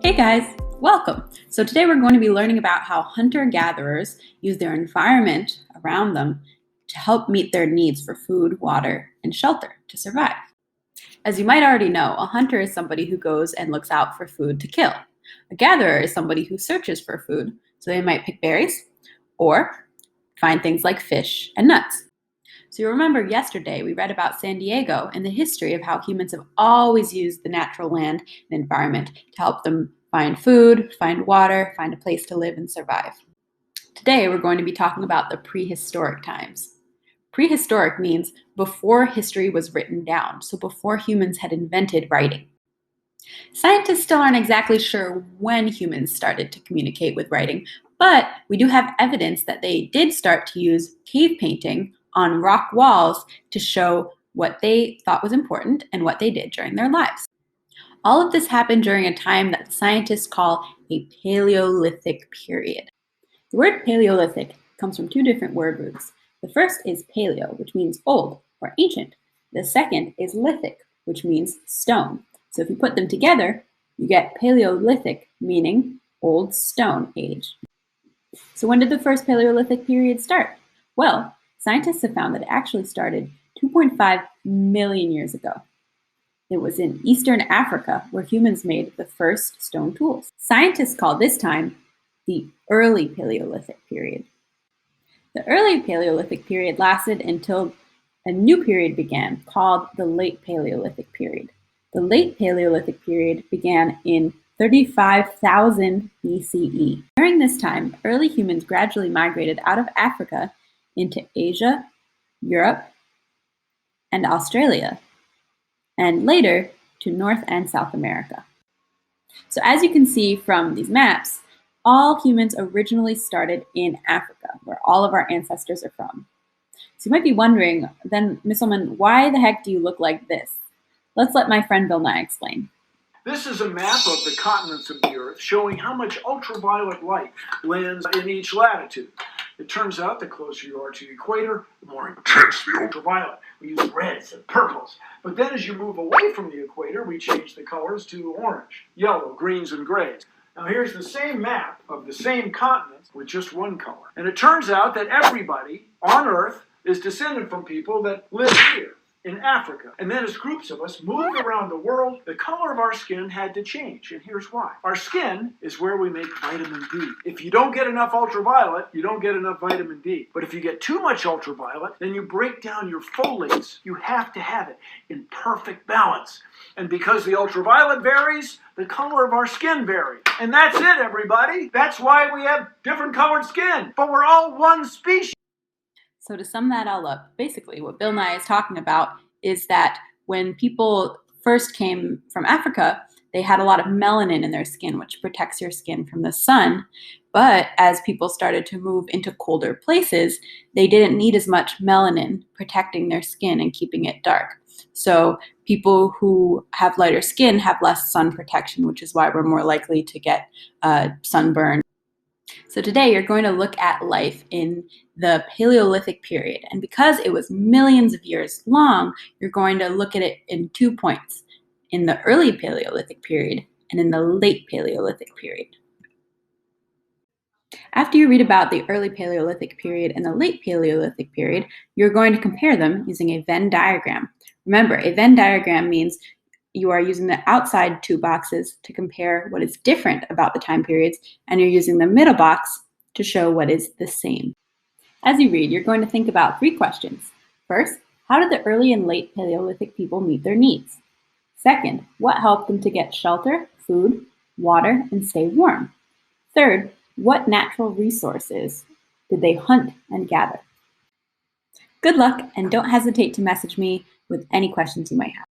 Hey guys, welcome. So today we're going to be learning about how hunter-gatherers use their environment around them to help meet their needs for food, water, and shelter to survive. As you might already know, a hunter is somebody who goes and looks out for food to kill. A gatherer is somebody who searches for food, so they might pick berries or find things like fish and nuts. So you remember yesterday we read about San Diego and the history of how humans have always used the natural land and environment to help them find food, find water, find a place to live and survive. Today we're going to be talking about the prehistoric times. Prehistoric means before history was written down, so before humans had invented writing. Scientists still aren't exactly sure when humans started to communicate with writing, but we do have evidence that they did start to use cave painting on rock walls to show what they thought was important and what they did during their lives. All of this happened during a time that scientists call a Paleolithic period. The word Paleolithic comes from two different word roots. The first is paleo, which means old or ancient. The second is lithic, which means stone. So if you put them together, you get Paleolithic, meaning old stone age. So when did the first Paleolithic period start? Well, scientists have found that it actually started 2.5 million years ago. It was in Eastern Africa where humans made the first stone tools. Scientists call this time the early Paleolithic period. The early Paleolithic period lasted until a new period began called the late Paleolithic period. The late Paleolithic period began in 35,000 BCE. During this time, early humans gradually migrated out of Africa into Asia, Europe, and Australia, and later to North and South America. So as you can see from these maps, all humans originally started in Africa, where all of our ancestors are from. So you might be wondering, then, Miss Ullman, why the heck do you look like this? Let's let my friend Bill Nye explain. This is a map of the continents of the Earth showing how much ultraviolet light lands in each latitude. It turns out the closer you are to the equator, the more intense the ultraviolet. We use reds and purples. But then as you move away from the equator, we change the colors to orange, yellow, greens, and grays. Now here's the same map of the same continent with just one color. And it turns out that everybody on Earth is descended from people that live here in Africa. And then as groups of us moved around the world, the color of our skin had to change. And here's why. Our skin is where we make vitamin D. If you don't get enough ultraviolet, you don't get enough vitamin D. But if you get too much ultraviolet, then you break down your folates. You have to have it in perfect balance. And because the ultraviolet varies, the color of our skin varies. And that's it, everybody. That's why we have different colored skin. But we're all one species. So to sum that all up, basically what Bill Nye is talking about is that when people first came from Africa, they had a lot of melanin in their skin, which protects your skin from the sun. But as people started to move into colder places, they didn't need as much melanin protecting their skin and keeping it dark. So people who have lighter skin have less sun protection, which is why we're more likely to get sunburn. So today you're going to look at life in the Paleolithic period. And because it was millions of years long, you're going to look at it in 2 points, in the early Paleolithic period and in the late Paleolithic period. After you read about the early Paleolithic period and the late Paleolithic period, you're going to compare them using a Venn diagram. Remember, a Venn diagram means you are using the outside two boxes to compare what is different about the time periods, and you're using the middle box to show what is the same. As you read, you're going to think about 3 questions. First, how did the early and late Paleolithic people meet their needs? Second, what helped them to get shelter, food, water, and stay warm? Third, what natural resources did they hunt and gather? Good luck, and don't hesitate to message me with any questions you might have.